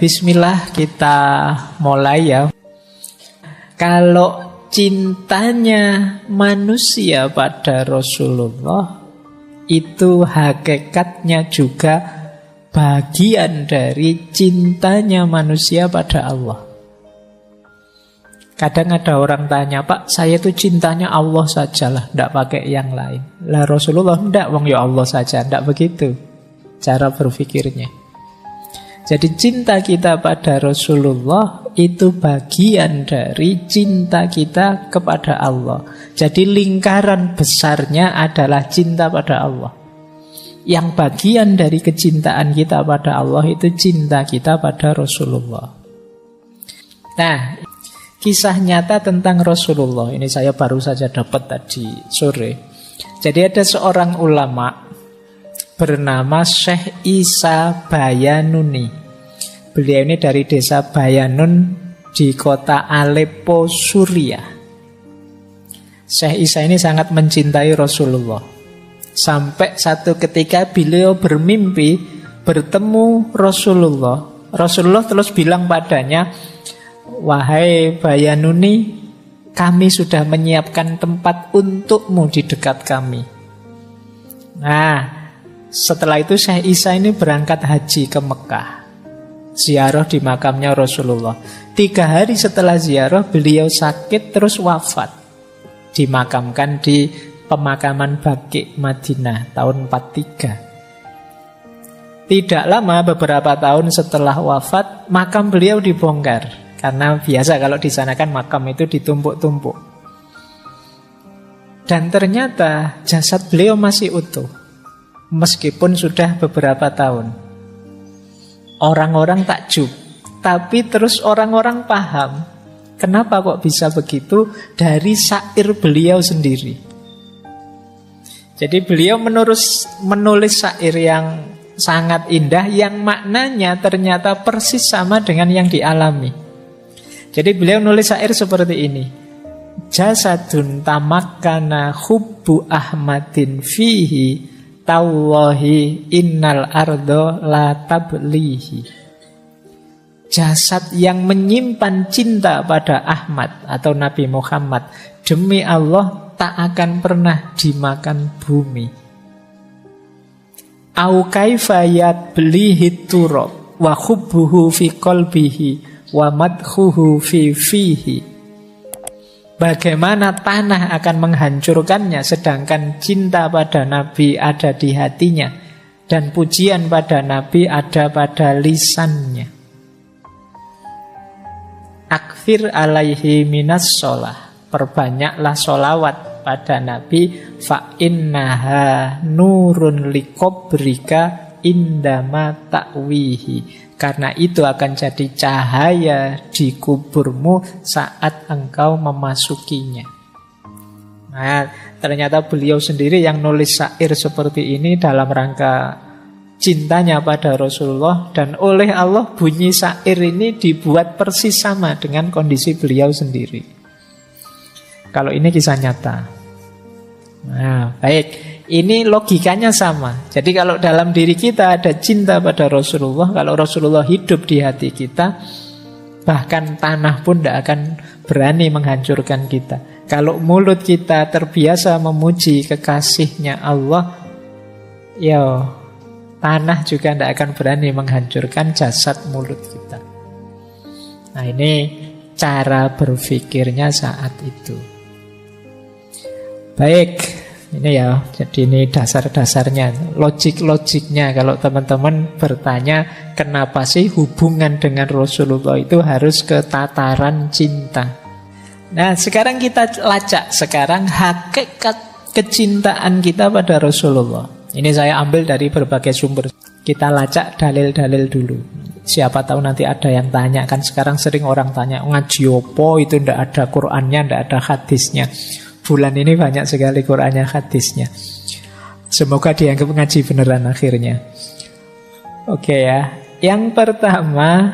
bismillah kita mulai ya. Kalau cintanya manusia pada Rasulullah itu hakikatnya juga bagian dari cintanya manusia pada Allah. Kadang ada orang tanya, Pak, saya itu cintanya Allah sajalah, tidak pakai yang lain. Lah Rasulullah tidak, wong ya Allah saja. Tidak begitu cara berpikirnya. Jadi cinta kita pada Rasulullah itu bagian dari cinta kita kepada Allah. Jadi lingkaran besarnya adalah cinta pada Allah. Yang bagian dari kecintaan kita pada Allah itu cinta kita pada Rasulullah. Nah, kisah nyata tentang Rasulullah ini saya baru saja dapat tadi sore. Jadi ada seorang ulama bernama Syekh Isa Bayanuni. Beliau ini dari desa Bayanun di kota Aleppo, Suriah. Syekh Isa ini sangat mencintai Rasulullah. Sampai satu ketika beliau bermimpi bertemu Rasulullah. Rasulullah terus bilang padanya, wahai Bayanuni, kami sudah menyiapkan tempat untukmu di dekat kami. Nah, setelah itu Syekh Isa ini berangkat haji ke Mekah, ziarah di makamnya Rasulullah. 3 hari setelah ziarah beliau sakit terus wafat. Dimakamkan di pemakaman Baqi Madinah tahun 43. Tidak lama, beberapa tahun setelah wafat, makam beliau dibongkar. Karena biasa kalau di sana kan makam itu ditumpuk-tumpuk. Dan ternyata jasad beliau masih utuh, meskipun sudah beberapa tahun. Orang-orang takjub, tapi terus orang-orang paham. Kenapa kok bisa begitu? Dari syair beliau sendiri. Jadi beliau menulis syair yang sangat indah, yang maknanya ternyata persis sama dengan yang dialami. Jadi beliau nulis syair seperti ini. Jasadun tamakkana hubbu Ahmadin fihi, tawahi innal ardo la tablihi. Jasad yang menyimpan cinta pada Ahmad atau Nabi Muhammad, demi Allah tak akan pernah dimakan bumi. Au kaifa yablihi turab wa hubbuhu fi qalbihi wa madkhuhu fi fihi. Bagaimana tanah akan menghancurkannya, sedangkan cinta pada Nabi ada di hatinya, dan pujian pada Nabi ada pada lisannya. Akfir alaihi minas sholah, perbanyaklah sholawat pada Nabi. Fa innaha nurun likobrika indama ta'wihi, karena itu akan jadi cahaya di kuburmu saat engkau memasukinya. Nah, ternyata beliau sendiri yang nulis syair seperti ini dalam rangka cintanya pada Rasulullah, dan oleh Allah bunyi syair ini dibuat persis sama dengan kondisi beliau sendiri. Kalau ini kisah nyata. Nah, baik. Ini logikanya sama. Jadi kalau dalam diri kita ada cinta pada Rasulullah, kalau Rasulullah hidup di hati kita, bahkan tanah pun tidak akan berani menghancurkan kita. Kalau mulut kita terbiasa memuji kekasihnya Allah, ya tanah juga tidak akan berani menghancurkan jasad mulut kita. Nah, ini cara berpikirnya saat itu. Baik, ini ya, jadi ini dasar-dasarnya, logik-logiknya. Kalau teman-teman bertanya, kenapa sih hubungan dengan Rasulullah itu harus ke tataran cinta? Nah, sekarang kita lacak sekarang hakikat kecintaan kita pada Rasulullah. Ini saya ambil dari berbagai sumber. Kita lacak dalil-dalil dulu. Siapa tahu nanti ada yang tanya. Kan sekarang sering orang tanya, ngaji opo itu ndak ada Qur'annya, ndak ada hadisnya. Bulan ini banyak sekali Qur'annya, hadisnya. Semoga dianggap ngaji beneran akhirnya. Oke ya. Yang pertama,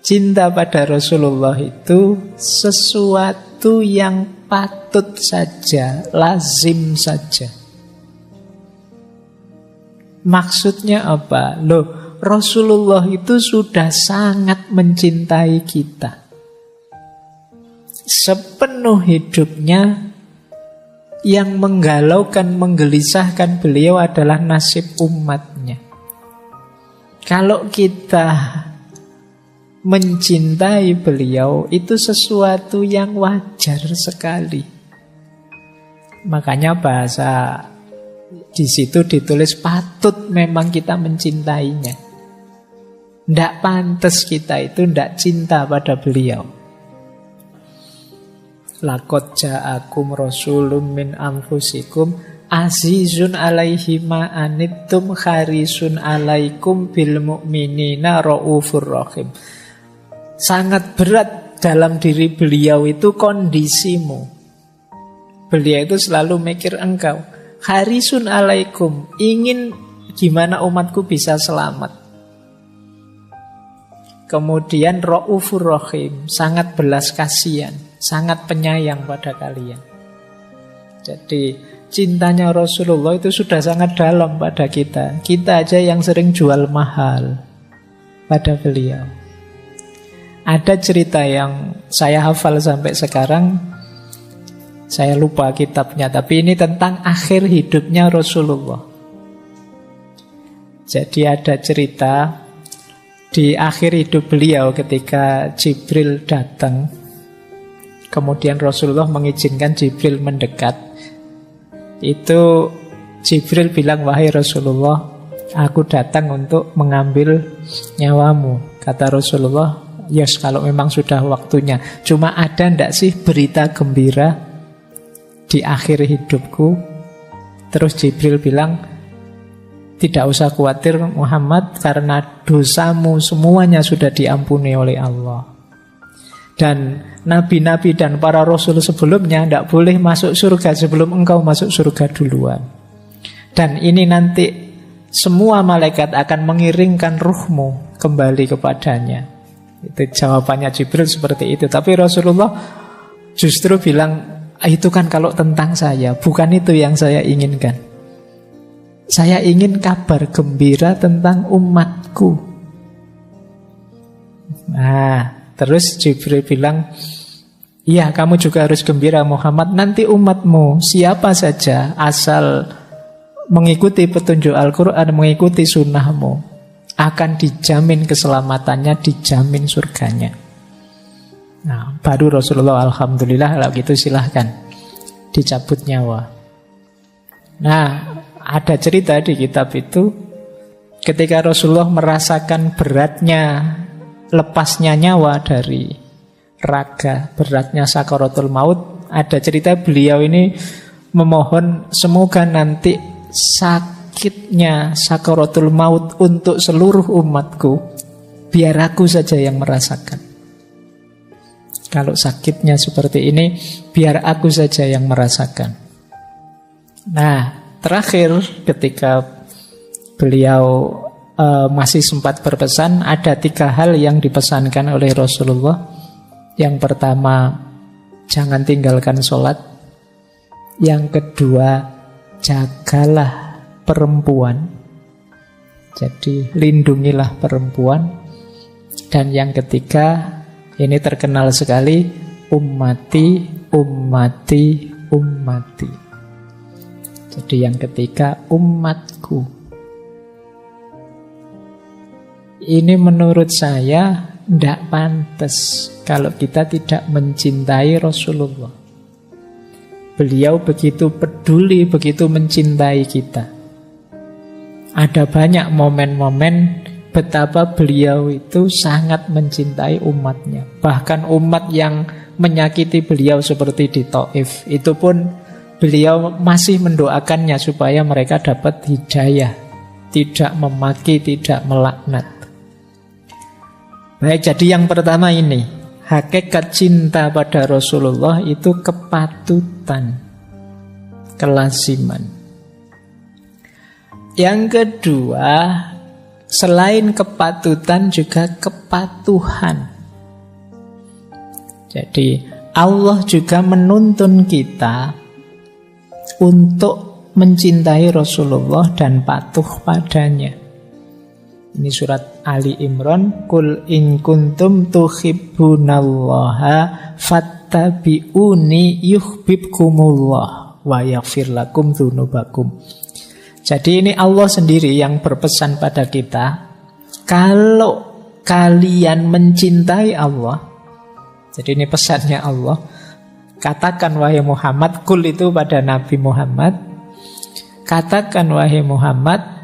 cinta pada Rasulullah itu sesuatu yang patut saja, lazim saja. Maksudnya apa? Loh, Rasulullah itu sudah sangat mencintai kita. Sepenuh hidupnya yang menggalaukan, menggelisahkan beliau adalah nasib umatnya. Kalau kita mencintai beliau, itu sesuatu yang wajar sekali. Makanya bahasa di situ ditulis patut memang kita mencintainya. Tidak pantas kita itu tidak cinta pada beliau. Laqad ja'akum rasulun min anfusikum azizun alaihi ma anittum harisun alaikum bil mu'minina raufur rahim. Sangat berat dalam diri beliau itu kondisimu. Beliau itu selalu mikir engkau. Harisun alaikum, ingin gimana umatku bisa selamat. Kemudian raufur rahim, sangat belas kasihan, sangat penyayang pada kalian. Jadi cintanya Rasulullah itu sudah sangat dalam pada kita. Kita aja yang sering jual mahal pada beliau. Ada cerita yang saya hafal sampai sekarang, saya lupa kitabnya, tapi ini tentang akhir hidupnya Rasulullah. Jadi ada cerita di akhir hidup beliau ketika Jibril datang. Kemudian Rasulullah mengizinkan Jibril mendekat. Itu Jibril bilang, wahai Rasulullah, aku datang untuk mengambil nyawamu. Kata Rasulullah, yes, kalau memang sudah waktunya. Cuma ada ndak sih berita gembira di akhir hidupku? Terus Jibril bilang, tidak usah khawatir Muhammad, karena dosamu semuanya sudah diampuni oleh Allah. Dan nabi-nabi dan para rasul sebelumnya tidak boleh masuk surga sebelum engkau masuk surga duluan. Dan ini nanti semua malaikat akan mengiringkan ruhmu kembali kepadanya. Itu jawabannya Jibril seperti itu. Tapi Rasulullah justru bilang, itu kan kalau tentang saya, bukan itu yang saya inginkan. Saya ingin kabar gembira tentang umatku. Nah, terus Jibril bilang, iya, kamu juga harus gembira Muhammad. Nanti umatmu siapa saja asal mengikuti petunjuk Al-Quran, mengikuti sunnahmu, akan dijamin keselamatannya, dijamin surganya. Nah, baru Rasulullah, alhamdulillah, kalau gitu silahkan dicabut nyawa. Nah, ada cerita di kitab itu, ketika Rasulullah merasakan beratnya lepasnya nyawa dari raga, beratnya sakaratul maut, ada cerita beliau ini memohon semoga nanti sakitnya sakaratul maut untuk seluruh umatku, biar aku saja yang merasakan. Kalau sakitnya seperti ini, biar aku saja yang merasakan. Nah, terakhir ketika beliau masih sempat berpesan, ada 3 hal yang dipesankan oleh Rasulullah. Yang pertama, jangan tinggalkan sholat. Yang kedua, jagalah perempuan. Jadi lindungilah perempuan. Dan yang ketiga, ini terkenal sekali, ummati, ummati, ummati. Jadi yang ketiga, umatku. Ini menurut saya tidak pantas kalau kita tidak mencintai Rasulullah. Beliau begitu peduli, begitu mencintai kita. Ada banyak momen-momen betapa beliau itu sangat mencintai umatnya. Bahkan umat yang menyakiti beliau seperti di Taif, itu pun beliau masih mendoakannya supaya mereka dapat hidayah, tidak memaki, tidak melaknat. Baik, jadi yang pertama ini, hakikat cinta pada Rasulullah itu kepatutan, kelaziman. Yang kedua, selain kepatutan juga kepatuhan. Jadi Allah juga menuntun kita untuk mencintai Rasulullah dan patuh padanya. Ini surat Ali Imran, Qul in kuntum tuhibbunallaha fattabi'uni yuhibbukumullah wa yaghfir lakum dzunubakum. Jadi ini Allah sendiri yang berpesan pada kita, kalau kalian mencintai Allah, jadi ini pesannya Allah, katakan wahai Muhammad, kul itu pada Nabi Muhammad, katakan wahai Muhammad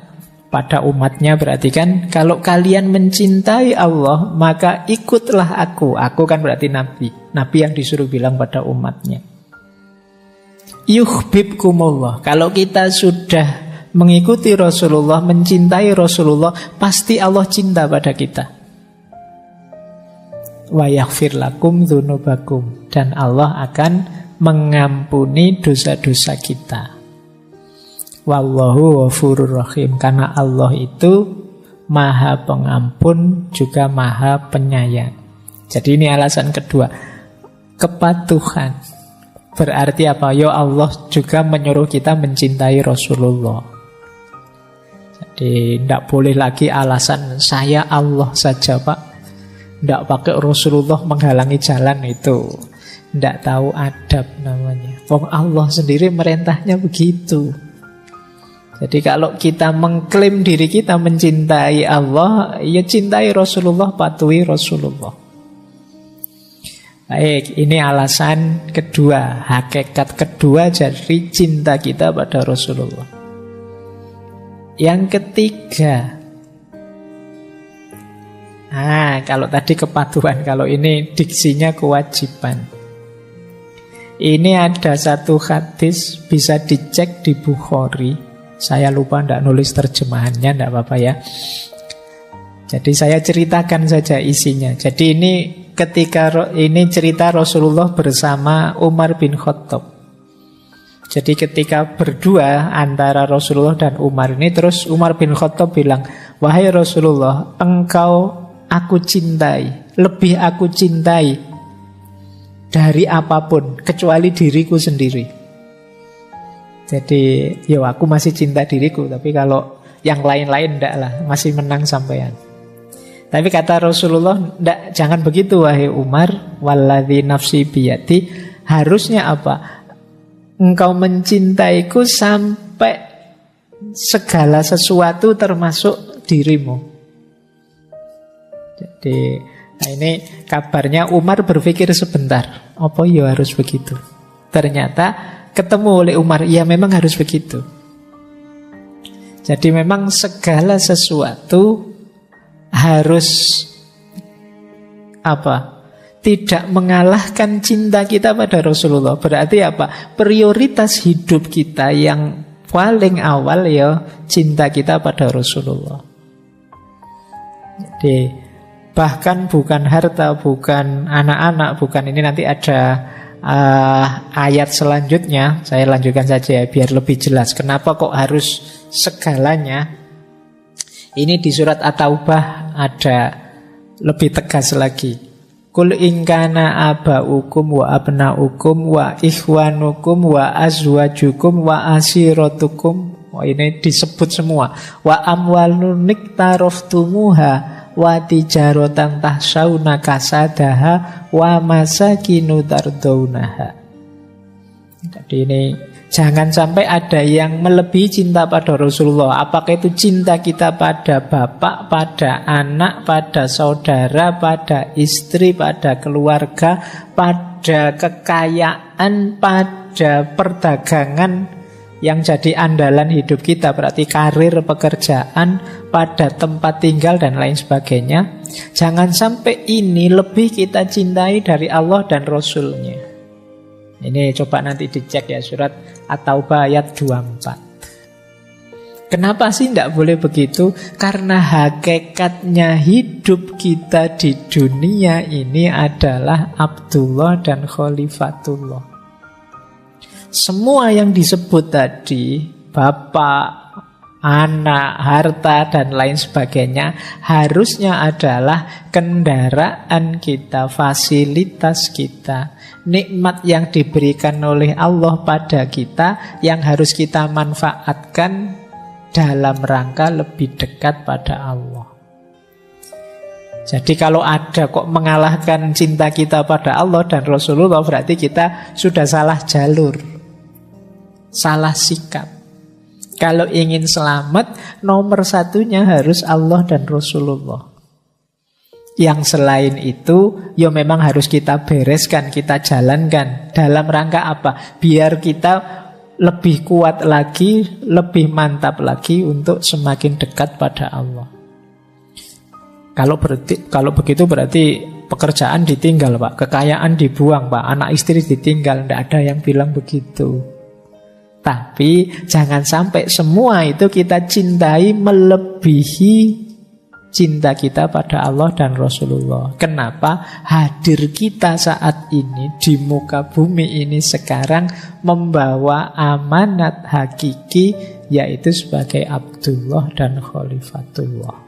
pada umatnya, berarti kan kalau kalian mencintai Allah maka ikutlah aku. Aku kan berarti Nabi yang disuruh bilang pada umatnya. Yuhibbukumullah. Kalau kita sudah mengikuti Rasulullah, mencintai Rasulullah, pasti Allah cinta pada kita. Wa yaghfir lakum dzunubakum, dan Allah akan mengampuni dosa-dosa kita. Wallahu ghafurur rahim, karena Allah itu Maha Pengampun juga Maha Penyayang. Jadi ini alasan kedua, kepatuhan. Berarti apa? Ya Allah juga menyuruh kita mencintai Rasulullah. Jadi tidak boleh lagi alasan saya Allah saja Pak, tidak pakai Rasulullah menghalangi jalan, itu tidak tahu adab namanya. Wong Allah sendiri merintahnya begitu. Jadi kalau kita mengklaim diri kita mencintai Allah, ya cintai Rasulullah, patuhi Rasulullah. Baik, ini alasan kedua, hakikat kedua dari cinta kita pada Rasulullah. Yang ketiga, kalau tadi kepatuhan, kalau ini diksinya kewajiban. Ini ada satu hadis, bisa dicek di Bukhari. Saya lupa tidak nulis terjemahannya, tidak apa-apa ya. Jadi saya ceritakan saja isinya. Jadi ini cerita Rasulullah bersama Umar bin Khattab. Jadi ketika berdua antara Rasulullah dan Umar ini, terus Umar bin Khattab bilang, wahai Rasulullah, engkau aku cintai, lebih aku cintai dari apapun kecuali diriku sendiri. Jadi ya aku masih cinta diriku, tapi kalau yang lain-lain enggak lah, masih menang sampean. Tapi kata Rasulullah, enggak, jangan begitu wahai Umar, walladzi nafsi biyadi, harusnya apa? Engkau mencintaiku sampai segala sesuatu termasuk dirimu. Jadi ini kabarnya Umar berpikir sebentar, apa ya harus begitu? Ternyata ketemu oleh Umar, ya memang harus begitu. Jadi memang segala sesuatu harus tidak mengalahkan cinta kita pada Rasulullah. Berarti apa? Prioritas hidup kita yang paling awal ya cinta kita pada Rasulullah. Jadi bahkan bukan harta, bukan anak-anak, bukan ini, nanti ada ayat selanjutnya. Saya lanjutkan saja ya, biar lebih jelas kenapa kok harus segalanya. Ini di surat At-Taubah ada lebih tegas lagi. Qul in kana abaukum wa abnaukum wa ikhwanukum wa azwajukum wa asiratukum. Ini disebut semua. Wa amwalun niktaraftumuha wa tijaratan tahsyauna kasadaha wa masakinu tardaunaha. Jadi ini jangan sampai ada yang melebihi cinta pada Rasulullah. Apakah itu cinta kita pada bapak, pada anak, pada saudara, pada istri, pada keluarga, pada kekayaan, pada perdagangan yang jadi andalan hidup kita, berarti karir, pekerjaan, pada tempat tinggal dan lain sebagainya. Jangan sampai ini lebih kita cintai dari Allah dan Rasulnya. Ini coba nanti dicek ya, surat At-Taubah ayat 24. Kenapa sih tidak boleh begitu? Karena hakikatnya hidup kita di dunia ini adalah Abdullah dan Khalifatullah. Semua yang disebut tadi, bapak, anak, harta, dan lain sebagainya, harusnya adalah kendaraan kita, fasilitas kita, nikmat yang diberikan oleh Allah pada kita, yang harus kita manfaatkan dalam rangka lebih dekat pada Allah. Jadi kalau ada kok mengalahkan cinta kita pada Allah dan Rasulullah, berarti kita sudah salah jalur, salah sikap. Kalau ingin selamat, nomor satunya harus Allah dan Rasulullah. Yang selain itu, ya memang harus kita bereskan, kita jalankan. Dalam rangka apa? Biar kita lebih kuat lagi, lebih mantap lagi untuk semakin dekat pada Allah. Kalau begitu berarti pekerjaan ditinggal, Pak. Kekayaan dibuang, Pak. Anak istri ditinggal. Tidak ada yang bilang begitu. Tapi jangan sampai semua itu kita cintai melebihi cinta kita pada Allah dan Rasulullah. Kenapa? Hadir kita saat ini di muka bumi ini sekarang membawa amanat hakiki, yaitu sebagai Abdullah dan Khalifatullah.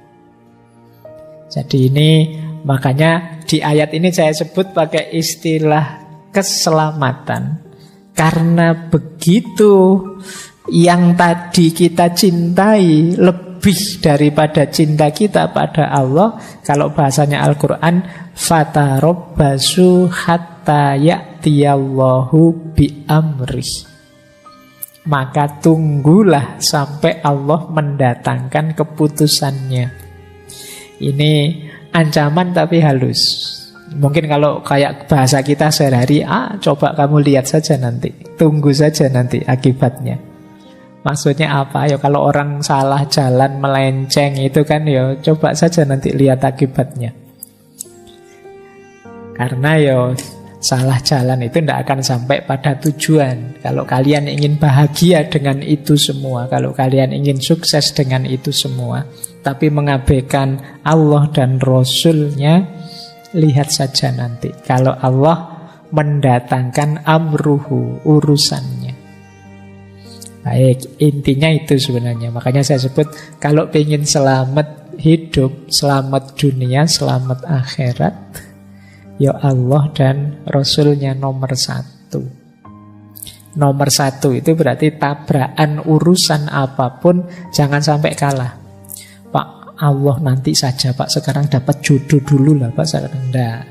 Jadi ini makanya di ayat ini saya sebut pakai istilah keselamatan. Karena begitu yang tadi kita cintai lebih daripada cinta kita pada Allah. Kalau bahasanya Al-Quran, fatarabbasu hatta ya'tiyallahu bi'amrih. Maka tunggulah sampai Allah mendatangkan keputusannya. Ini ancaman tapi halus. Mungkin kalau kayak bahasa kita sehari-hari, coba kamu lihat saja nanti, tunggu saja nanti akibatnya. Maksudnya apa? Ya kalau orang salah jalan, melenceng itu kan, ya coba saja nanti lihat akibatnya. Karena ya salah jalan itu tidak akan sampai pada tujuan. Kalau kalian ingin bahagia dengan itu semua, kalau kalian ingin sukses dengan itu semua, tapi mengabaikan Allah dan Rasulnya, lihat saja nanti kalau Allah mendatangkan amruhu, urusannya. Baik, intinya itu sebenarnya. Makanya saya sebut kalau ingin selamat hidup, selamat dunia, selamat akhirat, ya Allah dan Rasulnya nomor satu. Nomor satu itu berarti tabrakan urusan apapun jangan sampai kalah. Pak, Allah nanti saja Pak, sekarang dapat jodoh dulu lah Pak, sekarang enggak.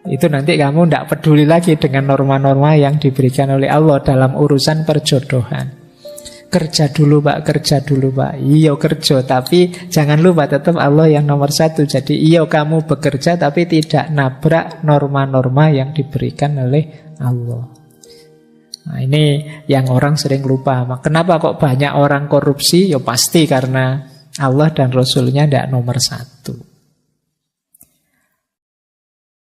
Itu nanti kamu tidak peduli lagi dengan norma-norma yang diberikan oleh Allah dalam urusan perjodohan. Kerja dulu Pak, kerja dulu Pak. Iya kerja, tapi jangan lupa tetap Allah yang nomor satu. Jadi iya kamu bekerja, tapi tidak nabrak norma-norma yang diberikan oleh Allah. Nah ini yang orang sering lupa. Kenapa kok banyak orang korupsi? Ya pasti karena Allah dan Rasulnya tidak nomor satu.